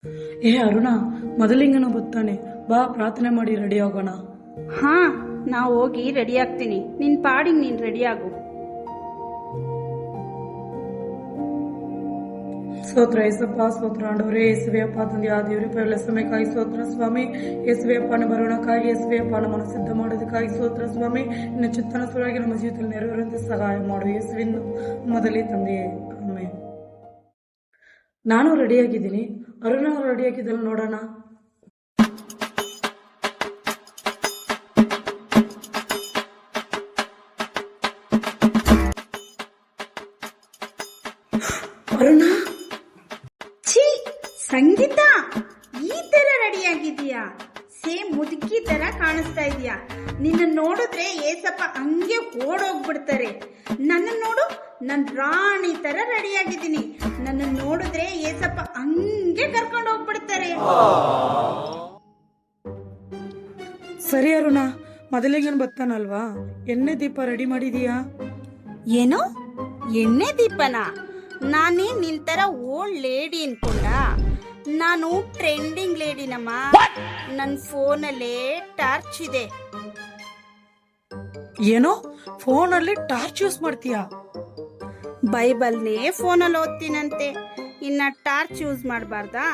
ಅರುಣ, ಮೊದಲಿಂಗನ ಬರ್ತಾನೆ, ಬಾ ಪ್ರಾರ್ಥನೆ ಮಾಡಿ ರೆಡಿ ಆಗೋಣ. ಹಾ, ನಾ ಹೋಗಿ ರೆಡಿ ಆಗ್ತೀನಿ. ನಿನ್ ಪಾಡಿಗೆ ನೀನ್ ರೆಡಿ ಆಗು. ಸ್ತೋತ್ರ ಏಸಪ್ಪ, ಸ್ತೋತ್ರ ಆಂಡವರೇ, ಯೇಸುವೆಯಪ್ಪ ತಂದೆ ಆ ದೇವರೇ, ಪರಲ ಸಮಯಕ್ಕಾಗಿ ಸ್ತೋತ್ರ ಸ್ವಾಮಿ. ಯೇಸುವೆಯಪ್ಪನ ಬರೋಣಕ್ಕಾಗಿ, ಯೇಸುವೆಯಪ್ಪನ ಮನ ಸಿದ್ಧ ಮಾಡೋದಕ್ಕಾಗಿ ಸ್ತೋತ್ರ ಸ್ವಾಮಿ. ನಿನ್ನ ಚಿತ್ತನ ಸುರಾಗಿ ನಮ್ಮ ಜೀವಿತದಲ್ಲಿ ನೆರವೇರುವಂತೆ ಸಹಾಯ ಮಾಡು ಯೇಸುವಿನ ಮೊದಲೇ ತಂದೆಯೇ, ಆಮೆನ್. ನಾನು ರೆಡಿಯಾಗಿದ್ದೀನಿ. ಅರುಣ ರೆಡಿಯಾಗಿದ್ದಲ್ಲ, ನೋಡೋಣ. ಅರುಣ, ಸಂಗೀತ, ಈ ತರ ರೆಡಿ ಆಗಿದೀಯಾ? ಸೇಮ್ ಮುದುಕಿ ತರ ಕಾಣಿಸ್ತಾ ಇದೀಯಾ. ನಿನ್ನ ನೋಡಿದ್ರೆ ಏಸಪ್ಪ ಹಂಗೆ ಓಡೋಗ್ಬಿಡ್ತಾರೆ. ನನ್ನ ನೋಡು, ನನ್ ರಾಣಿ ತರ ರೆಡಿ ಆಗಿದ್ದೀನಿ. ನನ್ನ ನೋಡಿದ್ರೆ ಏಸಪ್ಪ ಹಂಗೆ ಕರ್ಕೊಂಡು ಹೋಗ್ಬಿಡ್ತಾರೆ. ಸರಿ ಅರುಣ, ಮೊದಲಿಗೆ ಬರ್ತಾನಲ್ವಾ, ಎಣ್ಣೆ ದೀಪ ರೆಡಿ ಮಾಡಿದೀಯಾ? ಏನು ಎಣ್ಣೆ ದೀಪನ? ನಾನೇ ನಿನ್ ತರ ಓಲ್ಡ್ ಲೇಡಿ ಅನ್ಕೊಂಡ? ನಾನು ಟ್ರೆಂಡಿಂಗ್ ಲೇಡಿನಮ್ಮ. ನನ್ನ ಫೋನಲ್ಲೇ ಟಾರ್ಚ್ ಇದೆ. ಏನೋ ಫೋನಲ್ಲಿ ಟಾರ್ಚ್ ಯೂಸ್ ಮಾಡ್ತೀಯಾ? ಬೈಬಲ್ನೇ ಫೋನಲ್ಲಿ ಓದ್ತೀನಂತೆ, ಇನ್ನ ಟಾರ್ಚ್ ಯೂಸ್ ಮಾಡಬಾರ್ದಾ?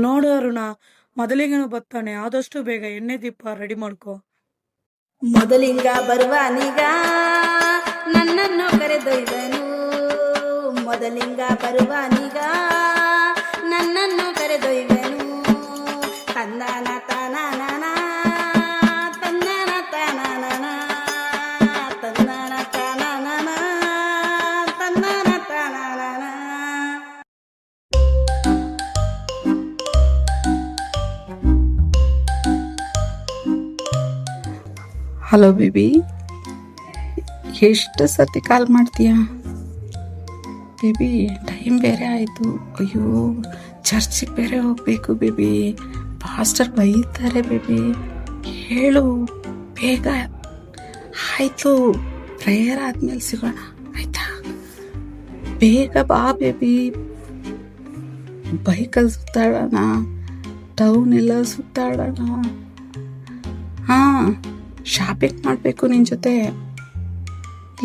ನೋಡು ಅರುಣ, ಮೊದಲಿಗೆ ಬರ್ತಾನೆ, ಆದಷ್ಟು ಬೇಗ ಎಣ್ಣೆ ದೀಪ ರೆಡಿ ಮಾಡ್ಕೋ. ಮೊದಲಿಂಗ ಬರುವಾನೀಗ, ನನ್ನನ್ನು ಕರೆದೊಯ್ದನು. ಮೊದಲಿಂಗ ಬರುವಾನೀಗ, ನನ್ನನ್ನು ಕರೆದೊಯ್ದನು. ತಂದಾನ ತಾನಾನ, ತಂದಾನ ತಾನಾನ, ತಂದಾನ ತಾನಾನ, ತಂದಾನ ತಾನಾನ. ಹಲೋ ಬೇಬಿ, ಎಷ್ಟು ಸತಿ ಕಾಲ್ ಮಾಡ್ತೀಯಾ ಬೇಬಿ? ಟೈಮ್ ಬೇರೆ ಆಯಿತು. ಅಯ್ಯೋ, ಚರ್ಚಿಗೆ ಬೇರೆ ಹೋಗಬೇಕು ಬೇಬಿ. ಪಾಸ್ಟರ್ ಬೈತಾರೆ ಬೇಬಿ. ಹೇಳು ಬೇಗ. ಆಯಿತು, ಪ್ರೇಯರ್ ಆದ್ಮೇಲೆ ಸಿಗೋಣ ಆಯ್ತಾ? ಬೇಗ ಬಾ ಬೇಬಿ. ಬೈಕಲ್ಲಿ ಸುತ್ತಾಡೋಣ, ಟೌನ್ ಎಲ್ಲ ಸುತ್ತಾಡೋಣ. ಹಾಂ, ಶಾಪಿಂಗ್ ಮಾಡಬೇಕು ನಿನ್ನ ಜೊತೆ.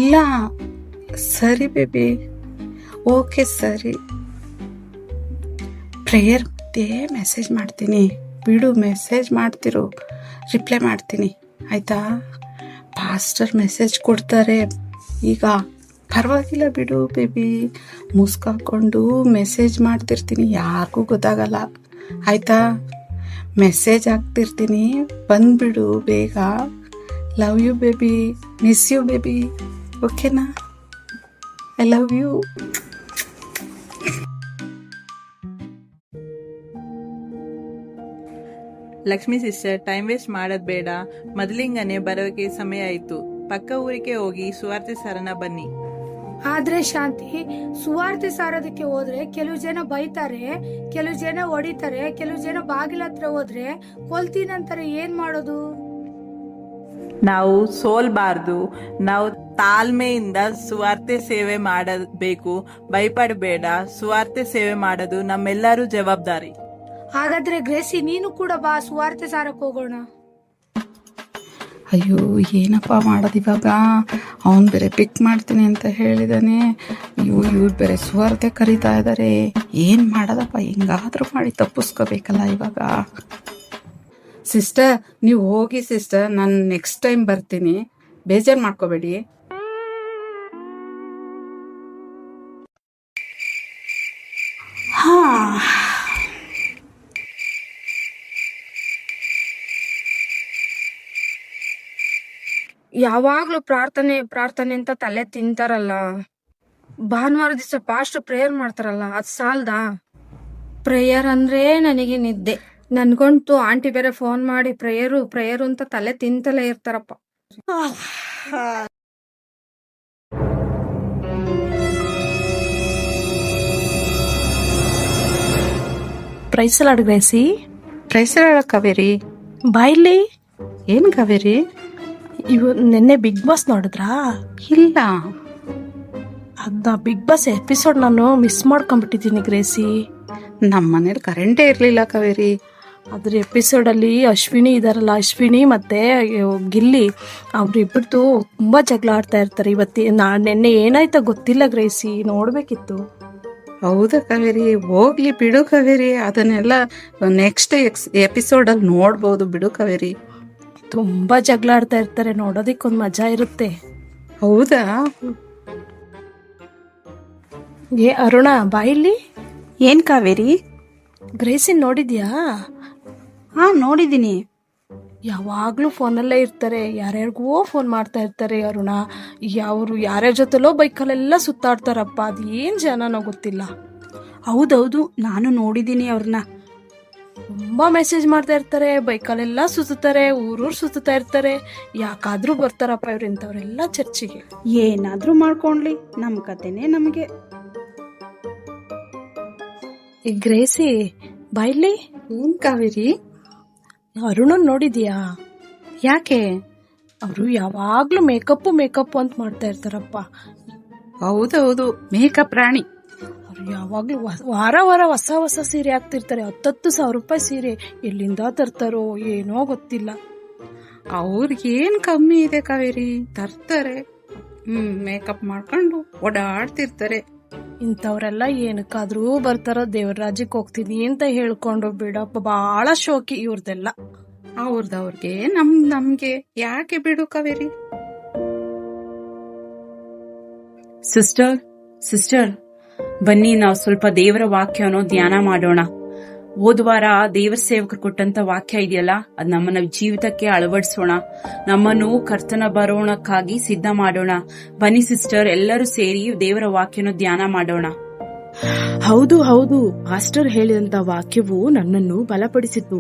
ಇಲ್ಲ, ಸರಿ ಬೇಬಿ, ಓಕೆ ಸರಿ. ಪ್ರೇಯರ್ ಮಧ್ಯೆ ಮೆಸೇಜ್ ಮಾಡ್ತೀನಿ ಬಿಡು. ಮೆಸೇಜ್ ಮಾಡ್ತಿರು, ರಿಪ್ಲೈ ಮಾಡ್ತೀನಿ ಆಯಿತಾ? ಪಾಸ್ಟರ್ ಮೆಸೇಜ್ ಕೊಡ್ತಾರೆ ಈಗ. ಪರವಾಗಿಲ್ಲ ಬಿಡು ಬೇಬಿ, ಮುಸ್ಕಾಕೊಂಡು ಮೆಸೇಜ್ ಮಾಡ್ತಿರ್ತೀನಿ, ಯಾರಿಗೂ ಗೊತ್ತಾಗಲ್ಲ ಆಯಿತಾ? ಮೆಸೇಜ್ ಹಾಕ್ತಿರ್ತೀನಿ, ಬಂದ್ಬಿಡು ಬೇಗ. Love you baby, miss you baby, ಓಕೆನಾ? I love you. Lakshmi sister, time waste ಮಾಡೋದು ಬೇಡ. ಮೊದಲಿಂಗನೆ ಬರೋಕೆ ಸಮಯ ಆಯಿತು. ಪಕ್ಕ ಊರಿಗೆ ಹೋಗಿ ಸುವಾರ್ತೆ ಸಾರನ ಬನ್ನಿ. ಆದ್ರೆ ಶಾಂತಿ, ಸುವಾರ್ತೆ ಸಾರೋದಕ್ಕೆ ಹೋದ್ರೆ ಕೆಲವು ಜನ ಬೈತಾರೆ, ಕೆಲವು ಜನ ಹೊಡಿತಾರೆ, ಕೆಲವು ಜನ ಬಾಗಿಲ ಹತ್ರ ಹೋದ್ರೆ ಕೊಲ್ತೀನಂತಾರೆ. ಏನ್ ಮಾಡೋದು? ನಾವು ಸೋಲ್ಬಾರ್ದು. ನಾವು ತಾಳ್ಮೆಯಿಂದ ಸುವಾರ್ತೆ ಸೇವೆ ಮಾಡಬೇಕು. ಭಯಪಡಬೇಡ. ಸುವಾರ್ತೆ ಸೇವೆ ಮಾಡೋದು ನಮ್ಮೆಲ್ಲರೂ ಜವಾಬ್ದಾರಿ. ಹಾಗಾದ್ರೆ ಗ್ರೇಸಿ, ನೀನು ಕೂಡ ಬಾ, ಸುವಾರ್ತೆ ಸಾರಕ್ ಹೋಗೋಣ. ಅಯ್ಯೋ, ಏನಪ್ಪ ಮಾಡೋದು ಇವಾಗ? ಅವನು ಬೇರೆ ಪಿಕ್ ಮಾಡ್ತೀನಿ ಅಂತ ಹೇಳಿದಾನೆ. ಅಯ್ಯೋ, ಇವ್ರು ಬೇರೆ ಸುವಾರ್ತೆ ಕರೀತಾ ಇದ್ದಾರೆ. ಏನು ಮಾಡೋದಪ್ಪ? ಹೆಂಗಾದ್ರೂ ಮಾಡಿ ತಪ್ಪಿಸ್ಕೋಬೇಕಲ್ಲ ಇವಾಗ. ಸಿಸ್ಟರ್, ನೀವು ಹೋಗಿ ಸಿಸ್ಟರ್, ನಾನು ನೆಕ್ಸ್ಟ್ ಟೈಮ್ ಬರ್ತೀನಿ, ಬೇಜಾರು ಮಾಡ್ಕೋಬೇಡಿ. ಯಾವಾಗ್ಲೂ ಪ್ರಾರ್ಥನೆ ಪ್ರಾರ್ಥನೆ ಅಂತ ತಲೆ ತಿಂತಾರಲ್ಲ. ಭಾನುವಾರ ದಿವಸ ಪಾಸ್ಟ್ ಪ್ರೇಯರ್ ಮಾಡ್ತಾರಲ್ಲ, ಅದ್ ಸಾಲ್ದಾ? ಪ್ರೇಯರ್ ಅಂದ್ರೆ ನನಗೆ ನಿದ್ದೆ. ನನ್ಗಂತೂ ಆಂಟಿ ಬೇರೆ ಫೋನ್ ಮಾಡಿ ಪ್ರೇಯರು ಪ್ರೇಯರು ಅಂತ ತಲೆ ತಿಂತಲೇ ಇರ್ತಾರಪ್ಪ. ಪ್ರೈಸಲಾಡ್ ಗ್ರೇಸಿ. ಪ್ರೈಸಲಾಡ ಕಾವೇರಿ. ಬಾಯ್ಲಿ. ಏನು ಕಾವೇರಿ? ಇವು ನಿನ್ನೆ ಬಿಗ್ ಬಾಸ್ ನೋಡಿದ್ರಾ? ಇಲ್ಲ. ಅದ ಬಿಗ್ ಬಾಸ್ ಎಪಿಸೋಡ್ ನಾನು ಮಿಸ್ ಮಾಡ್ಕೊಂಡ್ಬಿಟ್ಟಿದ್ದೀನಿ ಗ್ರೇಸಿ. ನಮ್ಮ ಮನೇಲಿ ಕರೆಂಟೇ ಇರಲಿಲ್ಲ ಕಾವೇರಿ. ಅದ್ರ ಎಪಿಸೋಡಲ್ಲಿ ಅಶ್ವಿನಿ ಇದಾರಲ್ಲ, ಅಶ್ವಿನಿ ಮತ್ತೆ ಗಿಲ್ಲಿ ಅವ್ರಿಬ್ಬರದು ತುಂಬಾ ಜಗಳ ಆಡ್ತಾ ಇರ್ತಾರೆ. ನೆನ್ನೆ ಏನಾಯ್ತಾ ಗೊತ್ತಿಲ್ಲ ಗ್ರೇಸಿ, ನೋಡ್ಬೇಕಿತ್ತು. ಹೌದಾ ಕಾವೇರಿ? ಹೋಗ್ಲಿ ಬಿಡು ಕಾವೇರಿ, ಅದನ್ನೆಲ್ಲ ನೆಕ್ಸ್ಟ್ ಎಪಿಸೋಡಲ್ಲಿ ನೋಡ್ಬೋದು ಬಿಡು ಕಾವೇರಿ. ತುಂಬಾ ಜಗಳ ಆಡ್ತಾ ಇರ್ತಾರೆ, ನೋಡೋದಿಕ್ಕೊಂದು ಮಜಾ ಇರುತ್ತೆ. ಹೌದಾ? ಅರುಣ ಬಾಯಿಲಿ. ಏನ್ ಕಾವೇರಿ? ಗ್ರೇಸಿನ್ ನೋಡಿದ್ಯಾ? ಹಾ, ನೋಡಿದೀನಿ. ಯಾವಾಗ್ಲೂ ಫೋನಲ್ಲೇ ಇರ್ತಾರೆ, ಯಾರ್ಯಾರಿಗೋ ಫೋನ್ ಮಾಡ್ತಾ ಇರ್ತಾರೆ ಅರುಣ. ಅವರು ಯಾರ್ಯಾರ ಜೊತೆಲೋ ಬೈಕಲ್ಲೆಲ್ಲ ಸುತ್ತಾಡ್ತಾರಪ್ಪ, ಅದೇನ್ ಜನನೋ ಗೊತ್ತಿಲ್ಲ. ಹೌದೌದು, ನಾನು ನೋಡಿದೀನಿ ಅವ್ರನ್ನ. ತುಂಬಾ ಮೆಸೇಜ್ ಮಾಡ್ತಾ ಇರ್ತಾರೆ, ಬೈಕಲ್ಲೆಲ್ಲ ಸುತ್ತಾರೆ, ಊರೂರ್ ಸುತ್ತಾ ಇರ್ತಾರೆ. ಯಾಕಾದ್ರೂ ಬರ್ತಾರಪ್ಪ ಇವ್ರು ಇಂಥವ್ರೆಲ್ಲ ಚರ್ಚಿಗೆ. ಏನಾದ್ರೂ ಮಾಡ್ಕೊಂಡ್ಲಿ, ನಮ್ ಕತೆನೆ ನಮ್ಗೆ. ಈ ಗ್ರೇಸಿ ಬಾಯ್ಲಿ. ಏನ್ ಕಾವೇರಿ? ಅರುಣನ್ ನೋಡಿದ್ಯಾ? ಯಾಕೆ? ಅವರು ಯಾವಾಗ್ಲೂ ಮೇಕಪ್ ಅಂತ ಮಾಡ್ತಾ ಇರ್ತಾರಪ್ಪ. ಹೌದೌದು, ಮೇಕಪ್ ರಾಣಿ. ಅವ್ರು ಯಾವಾಗ್ಲೂ ವಾರ ಹೊಸ ಸೀರೆ ಹಾಕ್ತಿರ್ತಾರೆ. 10,000 ರೂಪಾಯಿ ಸೀರೆ ಎಲ್ಲಿಂದ ತರ್ತಾರೋ ಏನೋ ಗೊತ್ತಿಲ್ಲ. ಅವ್ರಿಗೇನ್ ಕಮ್ಮಿ ಇದೆ ಕಾವೇರಿ, ತರ್ತಾರೆ. ಮೇಕಪ್ ಮಾಡ್ಕೊಂಡು ಓಡಾಡ್ತಿರ್ತಾರೆ. ಇಂಥವ್ರೆಲ್ಲ ಏನಕ್ಕಾದ್ರೂ ಬರ್ತಾರೋ, ದೇವ್ರ ರಾಜ್ಯಕ್ಕೆ ಹೋಗ್ತೀನಿ ಅಂತ ಹೇಳ್ಕೊಂಡು ಬಿಡಪ್ಪ, ಬಹಳ ಶೋಕಿ ಇವ್ರದೆಲ್ಲ. ಅವ್ರದವ್ರಿಗೆ ನಮ್ಗೆ ಯಾಕೆ ಬಿಡು ಕಾವೇರಿ. ಸಿಸ್ಟರ್ ಬನ್ನಿ, ನಾವು ಸ್ವಲ್ಪ ದೇವರ ವಾಕ್ಯನೋ ಧ್ಯಾನ ಮಾಡೋಣ. ಹೋದ್ವಾರ ದೇವರ ಸೇವಕರು ಕೊಟ್ಟಂತ ವಾಕ್ಯ ಇದೆಯಲ್ಲ, ಅದ್ ನಮ್ಮನ್ನ ಜೀವಿತಕ್ಕೆ ಅಳವಡಿಸೋಣ. ನಮ್ಮನ್ನು ಕರ್ತನ ಬರೋಣಕ್ಕಾಗಿ ಸಿದ್ಧ ಮಾಡೋಣ. ಬನ್ನಿ ಸಿಸ್ಟರ್, ಎಲ್ಲರೂ ಸೇರಿ ದೇವರ ವಾಕ್ಯನೋ ಧ್ಯಾನ ಮಾಡೋಣ. ಹೌದು, ಮಾಸ್ಟರ್ ಹೇಳಿದಂತ ವಾಕ್ಯವು ನನ್ನನ್ನು ಬಲಪಡಿಸಿತು.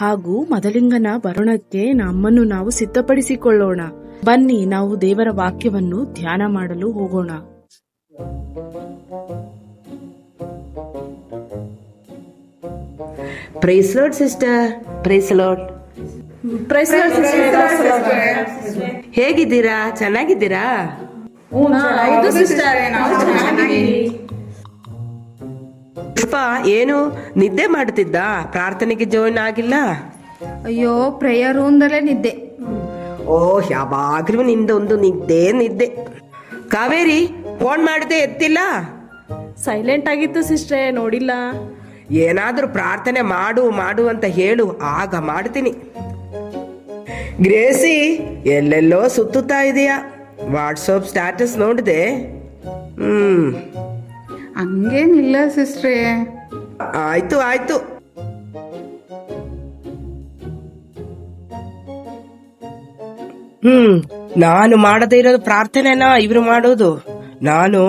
ಹಾಗೂ ಮದಲಿಂಗನ ಬರೋಣಕ್ಕೆ ನಮ್ಮನ್ನು ನಾವು ಸಿದ್ಧಪಡಿಸಿಕೊಳ್ಳೋಣ. ಬನ್ನಿ, ನಾವು ದೇವರ ವಾಕ್ಯವನ್ನು ಧ್ಯಾನ ಮಾಡಲು ಹೋಗೋಣ. Praise lord sister. Praise lord. ಹೇಗಿದ್ದೀರಾ? ಚೆನ್ನಾಗಿದ್ದೀರಾ? ಪುಷ್ಪ, ಏನು ನಿದ್ದೆ ಮಾಡ್ತಿದ್ದ? ಪ್ರಾರ್ಥನೆಗೆ ಜಾಯಿನ್ ಆಗಿಲ್ಲ? ಅಯ್ಯೋ, ಪ್ರೇಯರ್ ರೂಮ್ದಲ್ಲೇ ನಿದ್ದೆ. ಓಹ್, ಯಾವಾಗ್ಲೂ ನಿಂದೊಂದು ನಿದ್ದೆ. ಕಾವೇರಿ, ಫೋನ್ ಮಾಡಿದೆ ಎತ್ತಿಲ್ಲ? ಸೈಲೆಂಟ್ ಆಗಿತ್ತು ಸಿಸ್ಟ್ರೆ, ನೋಡಿಲ್ಲ. ಏನಾದ್ರೂ ಪ್ರಾರ್ಥನೆ ಮಾಡು ಅಂತ ಹೇಳು, ಆಗ ಮಾಡ್ತೀನಿ. ಗ್ರೇಸಿ, ಎಲ್ಲೆಲ್ಲೋ ಸುತ್ತುತ್ತಾ ಇದೆಯಾ? ವಾಟ್ಸಪ್ ಸ್ಟಾಟಸ್ ನೋಡಿದೆ. ಹಂಗೇನಿಲ್ಲ ಸಿಸ್ಟ್ರೇ. ಆಯ್ತು. ನಾನು ಮಾಡದೇ ಇರೋದು ಪ್ರಾರ್ಥನೆನಾ ಇವ್ರು ಮಾಡೋದು? ನಾನು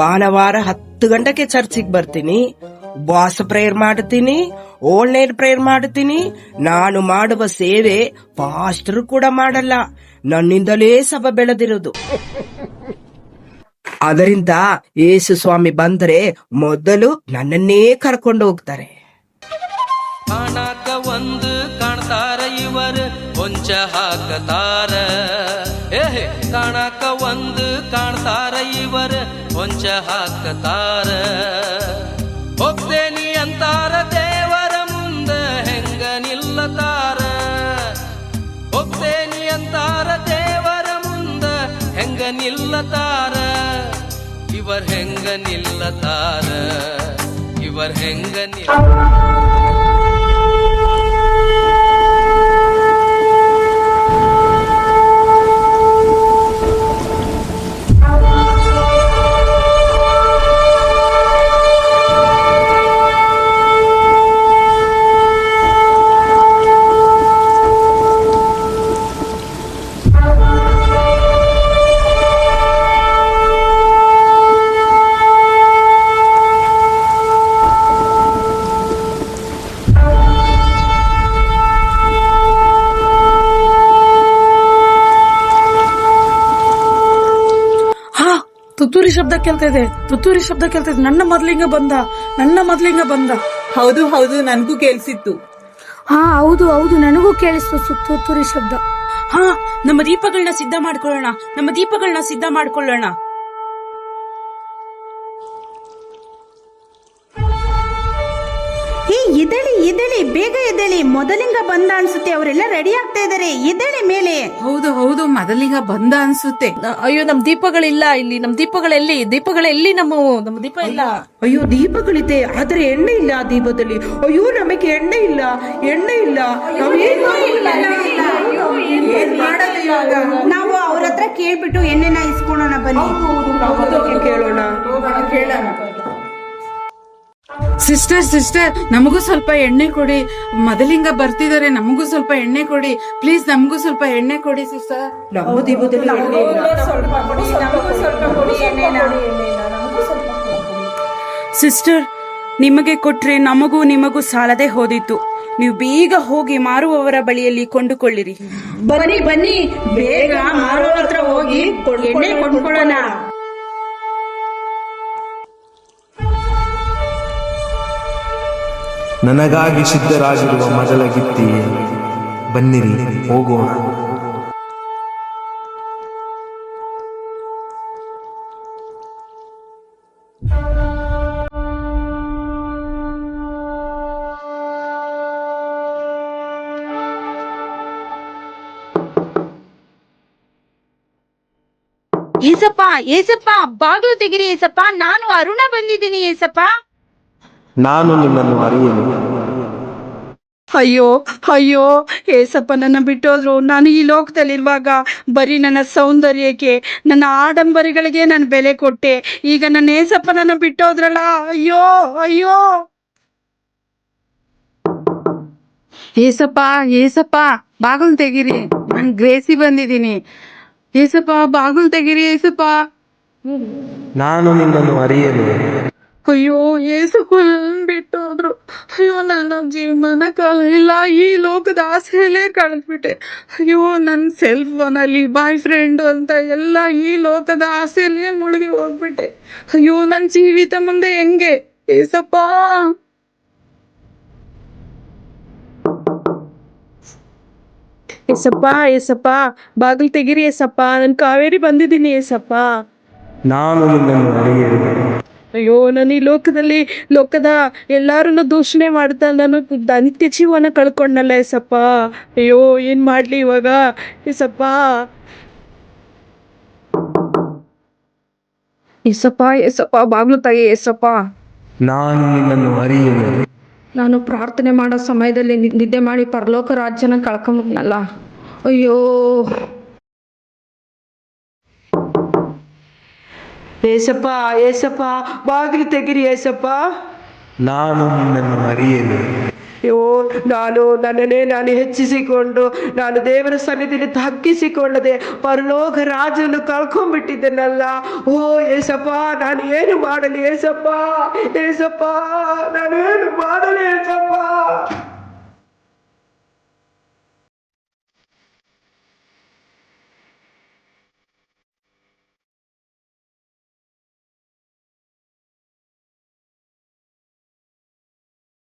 ಭಾನುವಾರ 10 ಗಂಟೆಗೆ ಚರ್ಚಿಗೆ ಬರ್ತೀನಿ, ಉಪವಾಸ ಪ್ರೇಯರ್ ಮಾಡ್ತೀನಿ, ಓಲ್ ನೈಟ್ ಪ್ರೇಯರ್ ಮಾಡ್ತೀನಿ. ನಾನು ಮಾಡುವ ಸೇವೆ ಪಾಸ್ಟರ್ ಕೂಡ ಮಾಡಲ್ಲ, ನನ್ನಿಂದಲೇ ಸಭೆ ಬೆಳೆದಿರೋದು. ಅದರಿಂದ ಯೇಸು ಸ್ವಾಮಿ ಬಂದರೆ ಮೊದಲು ನನ್ನನ್ನೇ ಕರ್ಕೊಂಡು ಹೋಗ್ತಾರೆ. ಕಾಣಾಕ ಒಂದು ಕಾಣ್ತಾರ ಇವರು ಕೊಂಚ ಹಾಕತಾರ. ಕಾಣಾಕ ಒಂದು ಕಾಣ್ತಾರ ಇವರು ಕೊಂಚ ಹಾಕತಾರ. ಹೋಗ್ತೇನಿ ಅಂತಾರ ದೇವರ ಮುಂದ ಹೆಂಗ ನಿಲ್ಲತಾರ. ಹೋಗ್ತೇನಿ ಅಂತಾರ ದೇವರ ಮುಂದ ಹೆಂಗ ನಿಲ್ಲತಾರ. ಇವರ್ ಹೆಂಗ ನಿಲ್ಲತಾರ, ಇವರ್ ಹೆಂಗ ತುತ್ತೂರಿ ಶಬ್ದ ಕೇಳ್ತಾ ಇದೆ. ನನ್ನ ಮೊದ್ಲಿಂಗ ಬಂದ. ಹೌದು, ನನ್ಗೂ ಕೇಳಿಸಿತ್ತು. ಹಾ, ಹೌದು, ನನಗೂ ಕೇಳಿಸ್ತು ತುತ್ತೂರಿ ಶಬ್ದ. ನಮ್ಮ ದೀಪಗಳನ್ನ ಸಿದ್ಧ ಮಾಡ್ಕೊಳ್ಳೋಣ. ಎದ್ದೇಳಿ, ಬೇಗ ಎದ್ದೇಳಿ. ಮೊದಲಿಂಗ ಬಂದ ಅನ್ಸುತ್ತೆ, ಅವರೆಲ್ಲ ರೆಡಿ ಆಗ್ತಾ ಇದಾರೆ. ಎದ್ದೇಳಿ ಮೇಲೆ. ಹೌದು ಹೌದು, ಮೊದಲಿಗ ಬಂದ ಅನ್ಸುತ್ತೆ. ಅಯ್ಯೋ, ನಮ್ ದೀಪಗಳಿಲ್ಲ ಇಲ್ಲಿ. ನಮ್ ದೀಪಗಳೆಲ್ಲಿ? ದೀಪಗಳೆಲ್ಲಿ? ನಮ್ಮ ದೀಪ ಇಲ್ಲ. ಅಯ್ಯೋ, ದೀಪಗಳಿದೆ ಆದ್ರೆ ಎಣ್ಣೆ ಇಲ್ಲ ಆ ದೀಪದಲ್ಲಿ. ಅಯ್ಯೋ, ನಮಗೆ ಎಣ್ಣೆ ಇಲ್ಲ, ಎಣ್ಣೆ ಇಲ್ಲ. ನಾವೇನ್ ಮಾಡೋದು ಇವಾಗ? ನಾವು ಅವ್ರ ಹತ್ರ ಕೇಳ್ಬಿಟ್ಟು ಎಣ್ಣೆನ ಇಸ್ಕೊಳೋಣ ಬನ್ನಿ. ಕೇಳೋಣ. ಸಿಸ್ಟರ್ ನಮಗೂ ಸ್ವಲ್ಪ ಎಣ್ಣೆ ಕೊಡಿ. ಮೊದಲಿಂಗ ಬರ್ತಿದ್ದಾರೆ, ನಮಗೂ ಸ್ವಲ್ಪ ಎಣ್ಣೆ ಕೊಡಿ ಪ್ಲೀಸ್. ನಮಗೂ ಸ್ವಲ್ಪ ಎಣ್ಣೆ ಕೊಡಿ ಸಿಸ್ಟರ್. ನಮ್ಮ ದೀಪದಲ್ಲಿ ಎಣ್ಣೆ ಇಲ್ಲ. ಸಿಸ್ಟರ್, ನಿಮಗೆ ಕೊಟ್ರೆ ನಿಮಗೂ ಸಾಲದೆ ಹೋದಿತ್ತು. ನೀವು ಬೇಗ ಹೋಗಿ ಮಾರುವವರ ಬಳಿಯಲ್ಲಿ ಕೊಂಡುಕೊಳ್ಳಿರಿ. ಬನ್ನಿ ಬೇಗ ಮಾರೋರ ಹತ್ರ ಹೋಗಿ ಎಣ್ಣೆ ಕೊಂಡ್ಕೊಳ್ಳೋಣ. ನನಗಾಗಿ ಸಿದ್ಧರಾಗಿರುವ ಮೊದಲ ಗಿತ್ತಿಯೇ, ಬನ್ನಿರಿ ಹೋಗೋಣ. ಏಸಪ್ಪ ಬಾಗ್ಲು ತೆಗಿರಿ ಏಸಪ್ಪ. ನಾನು ಅರುಣ ಬಂದಿದ್ದೀನಿ ಏಸಪ್ಪ. ನಾನು ನಿನ್ನನ್ನು ಅರಿಯೇನು. ಅಯ್ಯೋ ಏಸಪ್ಪ ನನ್ನ ಬಿಟ್ಟೋದ್ರು. ನಾನು ಈ ಲೋಕದಲ್ಲಿರುವಾಗ ಬರೀ ನನ್ನ ಸೌಂದರ್ಯಕ್ಕೆ, ನನ್ನ ಆಡಂಬರಿಗಳಿಗೆ ನಾನು ಬೆಲೆ ಕೊಟ್ಟೆ. ಈಗ ನನ್ನ ಏಸಪ್ಪ ನನ್ನ ಬಿಟ್ಟೋದ್ರಲ್ಲ. ಅಯ್ಯೋ ಏಸಪ್ಪ ಬಾಗಿಲು ತೆಗೀರಿ, ನಾನು ಗ್ರೇಸಿ ಬಂದಿದ್ದೀನಿ. ಏಸಪ್ಪ ಬಾಗಿಲು ತೆಗೀರಿ ಏಸಪ್ಪ. ನಾನು ನಿನ್ನನ್ನು ಅರಿಯೇನು. ಅಯ್ಯೋ ಏಸಪ್ಪ ಬಿಟ್ಟೋದ್ರು. ಅಯ್ಯೋ ನನ್ನ ಜೀವನ ಇಲ್ಲ, ಈ ಲೋಕದ ಆಸೆಯಲ್ಲೇ ಕಳೆದ್ಬಿಟ್ಟೆ. ಅಯ್ಯೋ ನನ್ನ ಸೆಲ್ ಫೋನಲ್ಲಿ ಬಾಯ್ ಫ್ರೆಂಡ್ ಅಂತ ಎಲ್ಲ ಈ ಲೋಕದ ಆಸೆಯಲ್ಲೇ ಮುಳುಗಿ ಹೋಗ್ಬಿಟ್ಟೆ. ಅಯ್ಯೋ ನನ್ನ ಜೀವಿತ ಮುಂದೆ ಹೆಂಗೆ ಏಸಪ್ಪ. ಏಸಪ್ಪ ಬಾಗಿಲು ತೆಗಿರಿ ಏಸಪ್ಪ. ನಾನು ಕಾವೇರಿ ಬಂದಿದ್ದೀನಿ ಏಸಪ್ಪ. ನಾನು ನಿನ್ನನ್ನು ಅರಿಯೇನು. ಅಯ್ಯೋ, ನಾನು ಈ ಲೋಕದ ಎಲ್ಲಾರನ್ನು ದೂಷಣೆ ಮಾಡ್ತಾ ನಾನು ನಿತ್ಯ ಜೀವನ ಕಳ್ಕೊಂಡಲ್ಲ ಏಸಪ್ಪ. ಅಯ್ಯೋ, ಏನ್ ಮಾಡ್ಲಿ ಇವಾಗ ಏಸಪ್ಪ. ಏಸಪ್ಪ ಬಾಗ್ಲು ತೆಗಿ ಏಸಪ್ಪ. ನಾನು ನಿನ್ನನ್ನು ಅರಿಯೇನು. ನಾನು ಪ್ರಾರ್ಥನೆ ಮಾಡೋ ಸಮಯದಲ್ಲಿ ನಿದ್ದೆ ಮಾಡಿ ಪರಲೋಕ ರಾಜ್ಯನ ಕಳ್ಕೊಂಬಿಟ್ನಲ್ಲ. ಅಯ್ಯೋ ಏಸಪ್ಪ ಬಾಗಿಲು ತೆಗಿರಿ ಏಸಪ್ಪ. ನಾನು ನಿನ್ನನ್ನು ಅರಿಯೇನು. ಅಯ್ಯೋ, ನನ್ನನ್ನೇ ಹೆಚ್ಚಿಸಿಕೊಂಡು ನಾನು ದೇವರ ಸನ್ನಿಧಿಯಲ್ಲಿ ತಗ್ಗಿಸಿಕೊಳ್ಳದೆ ಪರಲೋಕ ರಾಜನ್ನು ಕಳ್ಕೊಂಡ್ಬಿಟ್ಟಿದ್ದೇನಲ್ಲ. ಓ ಏಸಪ್ಪ, ನಾನು ಏನು ಮಾಡಲಿ ಏಸಪ್ಪ. ನಾನು